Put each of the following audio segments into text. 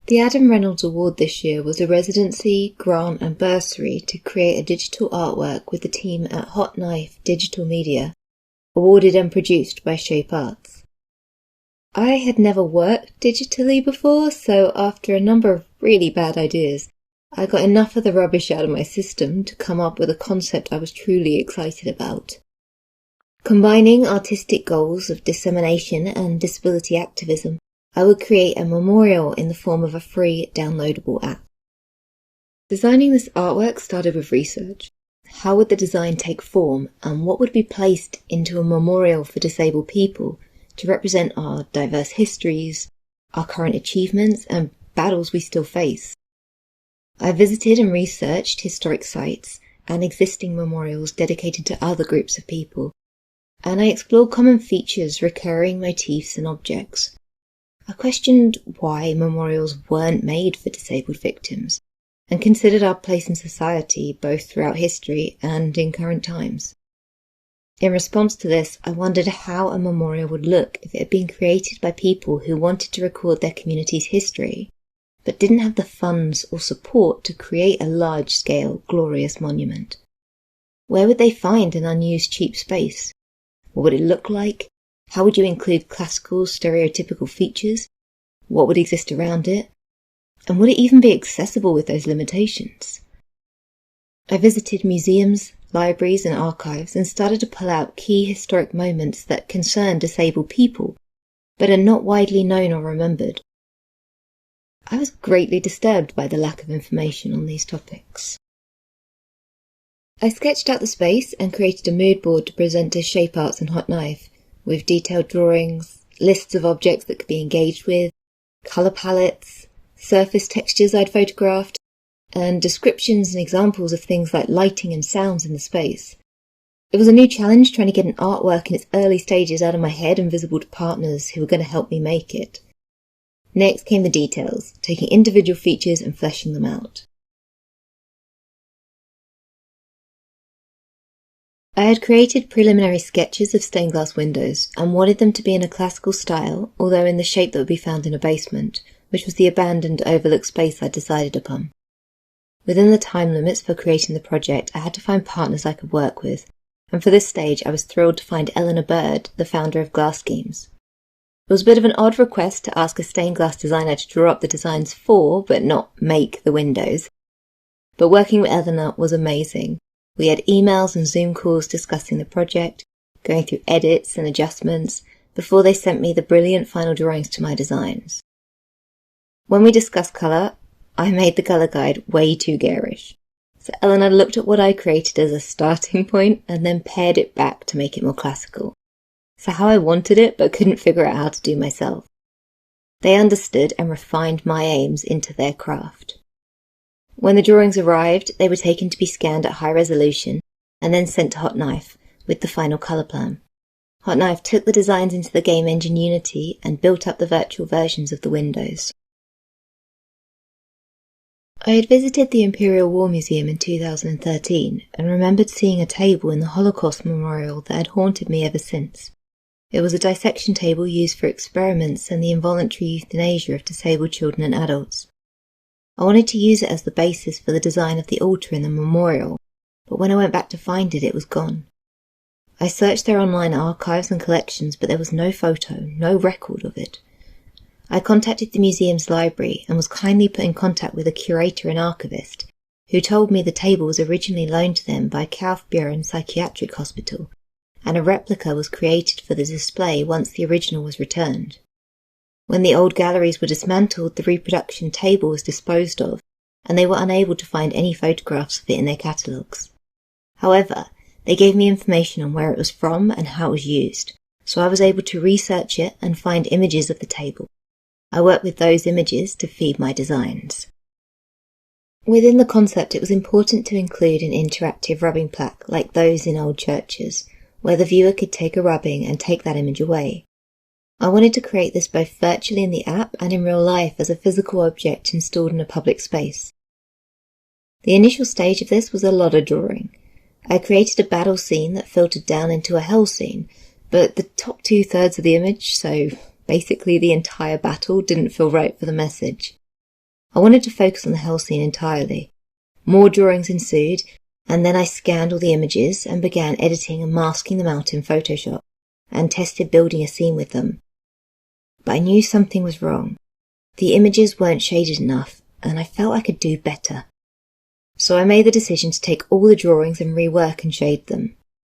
The Adam Reynolds Award this year was a residency, grant and bursary to create a digital artwork with the team at Hot Knife Digital Media, awarded and produced by Shape Arts. I had never worked digitally before, so after a number of really bad ideas, I got enough of the rubbish out of my system to come up with a concept I was truly excited about. Combining artistic goals of dissemination and disability activism, I would create a memorial in the form of a free downloadable app. Designing this artwork started with research. How would the design take form, and what would be placed into a memorial for disabled people to represent our diverse histories, our current achievements and battles we still face? I visited and researched historic sites and existing memorials dedicated to other groups of people, and I explored common features, recurring motifs and objects. I questioned why memorials weren't made for disabled victims, and considered our place in society both throughout history and in current times. In response to this, I wondered how a memorial would look if it had been created by people who wanted to record their community's history, but didn't have the funds or support to create a large-scale, glorious monument. Where would they find an unused cheap space? What would it look like? How would you include classical, stereotypical features? What would exist around it? And would it even be accessible with those limitations? I visited museums, libraries and archives and started to pull out key historic moments that concern disabled people, but are not widely known or remembered. I was greatly disturbed by the lack of information on these topics. I sketched out the space and created a mood board to present to Shape Arts and Hot Knife, with detailed drawings, lists of objects that could be engaged with, colour palettes, surface textures I'd photographed, and descriptions and examples of things like lighting and sounds in the space. It was a new challenge trying to get an artwork in its early stages out of my head and visible to partners who were going to help me make it. Next came the details, taking individual features and fleshing them out. I had created preliminary sketches of stained glass windows and wanted them to be in a classical style, although in the shape that would be found in a basement, which was the abandoned overlooked space I decided upon. Within the time limits for creating the project, I had to find partners I could work with, and for this stage I was thrilled to find Eleanor Bird, the founder of Glass Schemes. It was a bit of an odd request to ask a stained glass designer to draw up the designs for, but not make, the windows. But working with Eleanor was amazing. We had emails and Zoom calls discussing the project, going through edits and adjustments, before they sent me the brilliant final drawings to my designs. When we discussed colour, I made the colour guide way too garish. So Eleanor looked at what I created as a starting point and then pared it back to make it more classical. So how I wanted it but couldn't figure out how to do myself. They understood and refined my aims into their craft. When the drawings arrived, they were taken to be scanned at high resolution and then sent to Hot Knife with the final colour plan. Hot Knife took the designs into the game engine Unity and built up the virtual versions of the windows. I had visited the Imperial War Museum in 2013 and remembered seeing a table in the Holocaust Memorial that had haunted me ever since. It was a dissection table used for experiments and the involuntary euthanasia of disabled children and adults. I wanted to use it as the basis for the design of the altar in the memorial, but when I went back to find it, it was gone. I searched their online archives and collections, but there was no photo, no record of it. I contacted the museum's library and was kindly put in contact with a curator and archivist, who told me the table was originally loaned to them by Kaufbeuren Psychiatric Hospital, and a replica was created for the display once the original was returned. When the old galleries were dismantled, the reproduction table was disposed of, and they were unable to find any photographs of it in their catalogues. However, they gave me information on where it was from and how it was used, so I was able to research it and find images of the table. I worked with those images to feed my designs. Within the concept, it was important to include an interactive rubbing plaque like those in old churches, where the viewer could take a rubbing and take that image away. I wanted to create this both virtually in the app and in real life as a physical object installed in a public space. The initial stage of this was a lot of drawing. I created a battle scene that filtered down into a hell scene, but the top 2/3 of the image, so basically the entire battle, didn't feel right for the message. I wanted to focus on the hell scene entirely. More drawings ensued, and then I scanned all the images and began editing and masking them out in Photoshop, and tested building a scene with them. But I knew something was wrong. The images weren't shaded enough, and I felt I could do better. So I made the decision to take all the drawings and rework and shade them.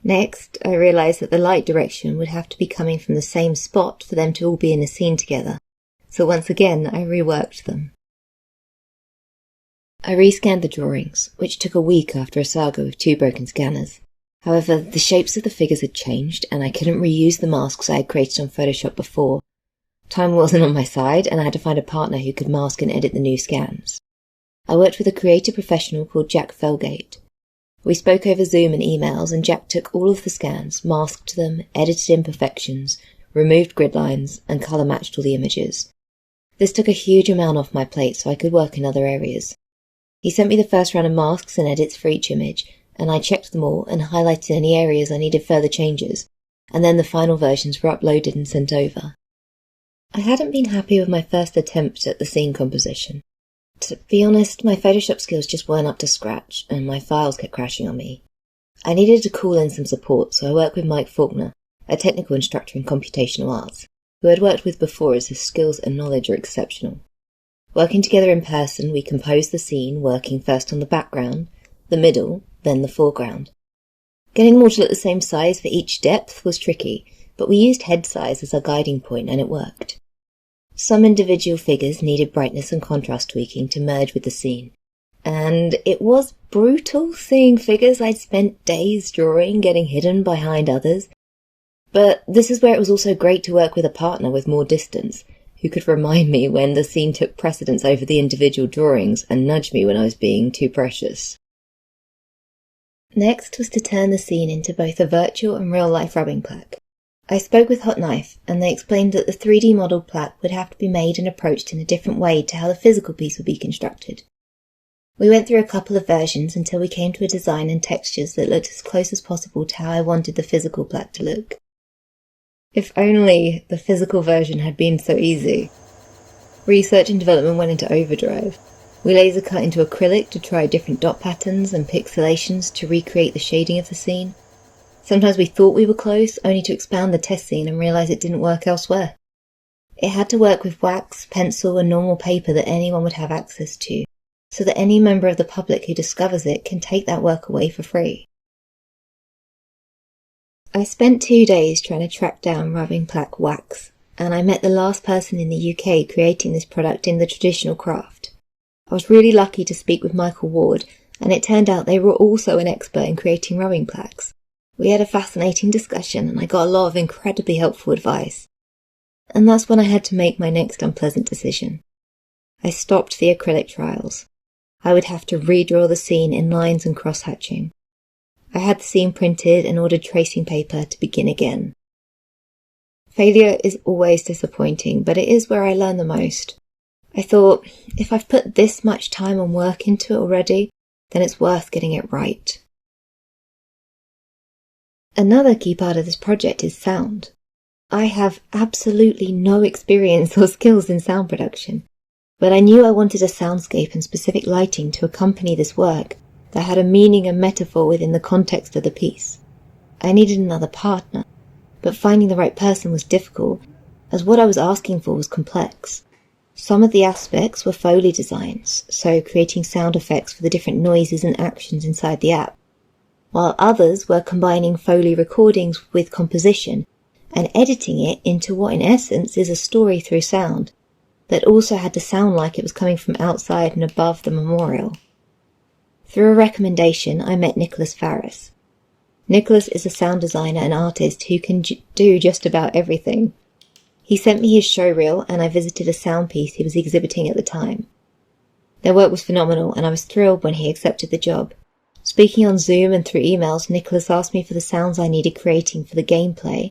Next, I realised that the light direction would have to be coming from the same spot for them to all be in a scene together, so once again I reworked them. I rescanned the drawings, which took a week after a saga with 2 broken scanners. However, the shapes of the figures had changed, and I couldn't reuse the masks I had created on Photoshop before. Time wasn't on my side, and I had to find a partner who could mask and edit the new scans. I worked with a creative professional called Jack Felgate. We spoke over Zoom and emails, and Jack took all of the scans, masked them, edited imperfections, removed grid lines, and colour matched all the images. This took a huge amount off my plate so I could work in other areas. He sent me the first round of masks and edits for each image, and I checked them all and highlighted any areas I needed further changes, and then the final versions were uploaded and sent over. I hadn't been happy with my first attempt at the scene composition. To be honest, my Photoshop skills just weren't up to scratch, and my files kept crashing on me. I needed to call in some support, so I worked with Mike Faulkner, a technical instructor in computational arts, who I'd worked with before as his skills and knowledge are exceptional. Working together in person, we composed the scene, working first on the background, the middle, then the foreground. Getting them all to look the same size for each depth was tricky, but we used head size as our guiding point and it worked. Some individual figures needed brightness and contrast tweaking to merge with the scene, and it was brutal seeing figures I'd spent days drawing getting hidden behind others. But this is where it was also great to work with a partner with more distance, who could remind me when the scene took precedence over the individual drawings and nudge me when I was being too precious. Next was to turn the scene into both a virtual and real-life rubbing plaque. I spoke with Hot Knife, and they explained that the 3D model plaque would have to be made and approached in a different way to how the physical piece would be constructed. We went through a couple of versions until we came to a design and textures that looked as close as possible to how I wanted the physical plaque to look. If only the physical version had been so easy. Research and development went into overdrive. We laser cut into acrylic to try different dot patterns and pixelations to recreate the shading of the scene. Sometimes we thought we were close, only to expand the test scene and realise it didn't work elsewhere. It had to work with wax, pencil and normal paper that anyone would have access to, so that any member of the public who discovers it can take that work away for free. I spent 2 days trying to track down rubbing plaque wax, and I met the last person in the UK creating this product in the traditional craft. I was really lucky to speak with Michael Ward, and it turned out they were also an expert in creating rubbing plaques. We had a fascinating discussion, and I got a lot of incredibly helpful advice. And that's when I had to make my next unpleasant decision. I stopped the acrylic trials. I would have to redraw the scene in lines and cross-hatching. I had the scene printed and ordered tracing paper to begin again. Failure is always disappointing, but it is where I learn the most. I thought, if I've put this much time and work into it already, then it's worth getting it right. Another key part of this project is sound. I have absolutely no experience or skills in sound production, but I knew I wanted a soundscape and specific lighting to accompany this work that had a meaning and metaphor within the context of the piece. I needed another partner, but finding the right person was difficult, as what I was asking for was complex. Some of the aspects were Foley designs, so creating sound effects for the different noises and actions inside the app, while others were combining Foley recordings with composition and editing it into what in essence is a story through sound, that also had to sound like it was coming from outside and above the memorial. Through a recommendation, I met Nicholas Farris. Nicholas is a sound designer and artist who can do just about everything. He sent me his showreel and I visited a sound piece he was exhibiting at the time. Their work was phenomenal and I was thrilled when he accepted the job. Speaking on Zoom and through emails, Nicholas asked me for the sounds I needed creating for the gameplay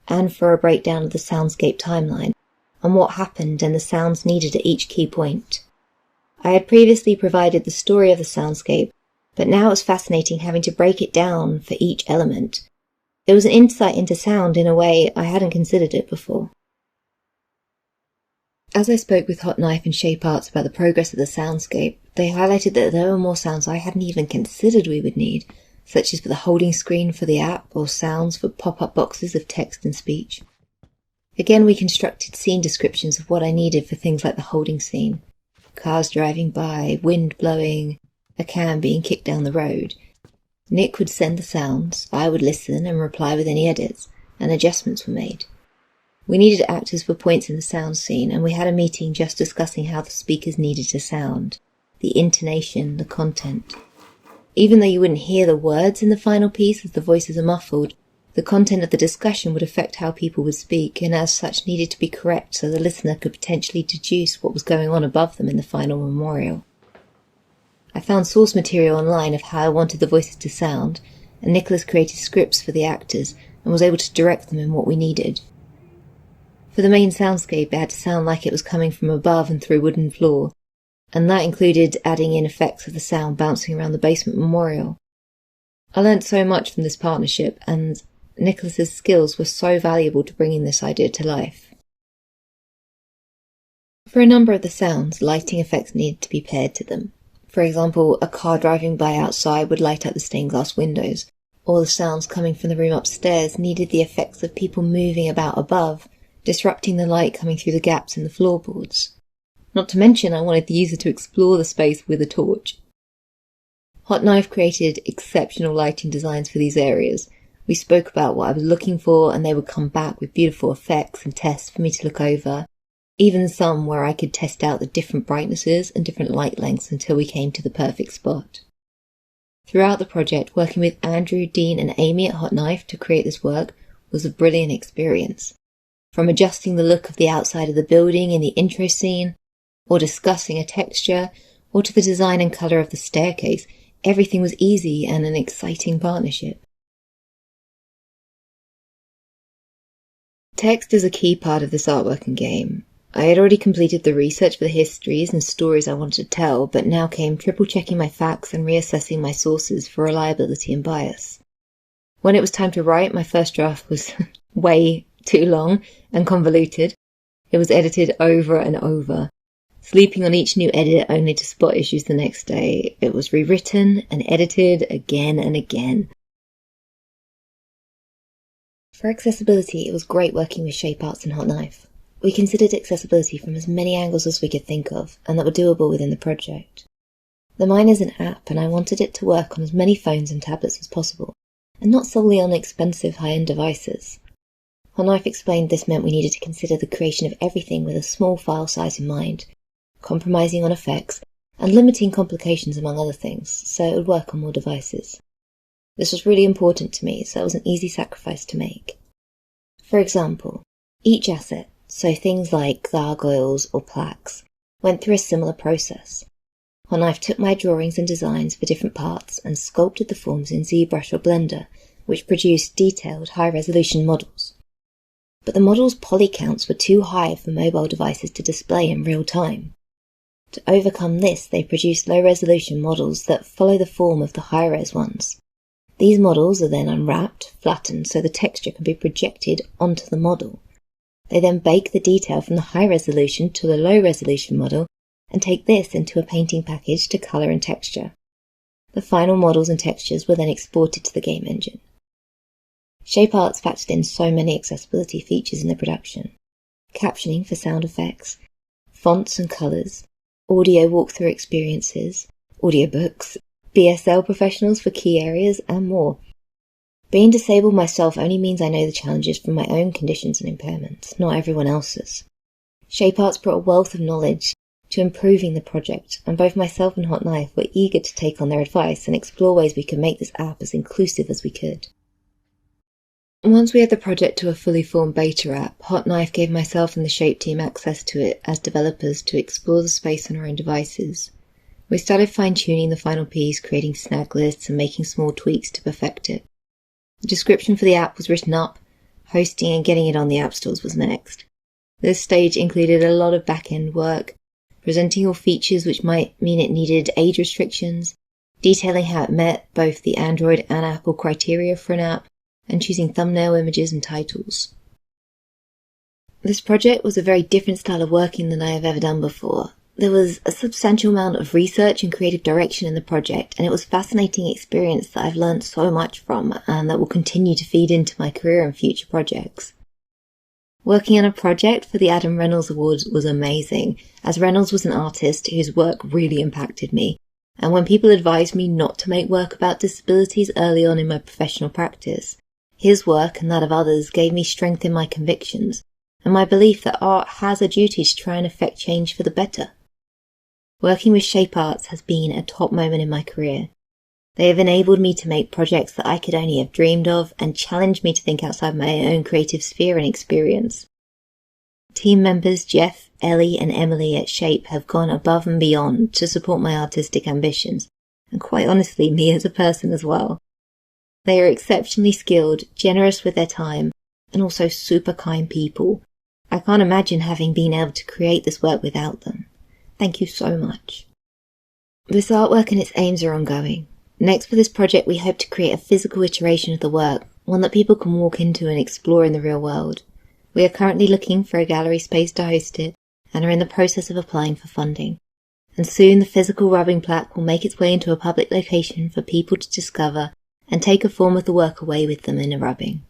and for a breakdown of the soundscape timeline and what happened and the sounds needed at each key point. I had previously provided the story of the soundscape, but now it was fascinating having to break it down for each element. It was an insight into sound in a way I hadn't considered it before. As I spoke with Hot Knife and Shape Arts about the progress of the soundscape, they highlighted that there were more sounds I hadn't even considered we would need, such as for the holding screen for the app or sounds for pop-up boxes of text and speech. Again, we constructed scene descriptions of what I needed for things like the holding scene. Cars driving by, wind blowing, a can being kicked down the road. Nick would send the sounds, I would listen and reply with any edits, and adjustments were made. We needed actors for points in the sound scene, and we had a meeting just discussing how the speakers needed to sound, the intonation, the content. Even though you wouldn't hear the words in the final piece as the voices are muffled, the content of the discussion would affect how people would speak, and as such needed to be correct so the listener could potentially deduce what was going on above them in the final memorial. I found source material online of how I wanted the voices to sound, and Nicholas created scripts for the actors and was able to direct them in what we needed. For the main soundscape, it had to sound like it was coming from above and through wooden floor, and that included adding in effects of the sound bouncing around the basement memorial. I learnt so much from this partnership, and Nicholas's skills were so valuable to bringing this idea to life. For a number of the sounds, lighting effects needed to be paired to them. For example, a car driving by outside would light up the stained glass windows, or the sounds coming from the room upstairs needed the effects of people moving about above, disrupting the light coming through the gaps in the floorboards. Not to mention I wanted the user to explore the space with a torch. Hot Knife created exceptional lighting designs for these areas. We spoke about what I was looking for, and they would come back with beautiful effects and tests for me to look over, even some where I could test out the different brightnesses and different light lengths until we came to the perfect spot. Throughout the project, working with Andrew, Dean and Amy at Hot Knife to create this work was a brilliant experience. From adjusting the look of the outside of the building in the intro scene, or discussing a texture, or to the design and colour of the staircase, everything was easy and an exciting partnership. Text is a key part of this artwork and game. I had already completed the research for the histories and stories I wanted to tell, but now came triple-checking my facts and reassessing my sources for reliability and bias. When it was time to write, my first draft was way too long and convoluted. It was edited over and over, sleeping on each new edit only to spot issues the next day. It was rewritten and edited again and again. For accessibility, it was great working with Shape Arts and Hot Knife. We considered accessibility from as many angles as we could think of, and that were doable within the project. The Mine is an app, and I wanted it to work on as many phones and tablets as possible, and not solely on expensive high-end devices. Hot Knife explained this meant we needed to consider the creation of everything with a small file size in mind, compromising on effects, and limiting complications among other things, so it would work on more devices. This was really important to me, so it was an easy sacrifice to make. For example, each asset, so things like gargoyles or plaques, went through a similar process. Hot Knife took my drawings and designs for different parts and sculpted the forms in ZBrush or Blender, which produced detailed, high-resolution models. But the models' poly counts were too high for mobile devices to display in real time. To overcome this, they produced low-resolution models that follow the form of the high-res ones. These models are then unwrapped, flattened, so the texture can be projected onto the model. They then bake the detail from the high-resolution to the low-resolution model and take this into a painting package to colour and texture. The final models and textures were then exported to the game engine. Shape Arts factored in so many accessibility features in the production. Captioning for sound effects, fonts and colours, audio walkthrough experiences, audiobooks, BSL professionals for key areas, and more. Being disabled myself only means I know the challenges from my own conditions and impairments, not everyone else's. Shape Arts brought a wealth of knowledge to improving the project, and both myself and Hot Knife were eager to take on their advice and explore ways we could make this app as inclusive as we could. Once we had the project to a fully formed beta app, Hot Knife gave myself and the Shape team access to it as developers to explore the space on our own devices. We started fine-tuning the final piece, creating snag lists and making small tweaks to perfect it. The description for the app was written up, hosting and getting it on the app stores was next. This stage included a lot of back-end work, presenting all features which might mean it needed age restrictions, detailing how it met both the Android and Apple criteria for an app, and choosing thumbnail images and titles. This project was a very different style of working than I have ever done before. There was a substantial amount of research and creative direction in the project, and it was a fascinating experience that I've learned so much from and that will continue to feed into my career and future projects. Working on a project for the Adam Reynolds Awards was amazing, as Reynolds was an artist whose work really impacted me, and when people advised me not to make work about disabilities early on in my professional practice, his work and that of others gave me strength in my convictions, and my belief that art has a duty to try and affect change for the better. Working with Shape Arts has been a top moment in my career. They have enabled me to make projects that I could only have dreamed of and challenged me to think outside my own creative sphere and experience. Team members Jeff, Ellie and Emily at Shape have gone above and beyond to support my artistic ambitions, and quite honestly me as a person as well. They are exceptionally skilled, generous with their time, and also super kind people. I can't imagine having been able to create this work without them. Thank you so much. This artwork and its aims are ongoing. Next for this project we hope to create a physical iteration of the work, one that people can walk into and explore in the real world. We are currently looking for a gallery space to host it, and are in the process of applying for funding. And soon the physical rubbing plaque will make its way into a public location for people to discover and take a form of the work away with them in a rubbing.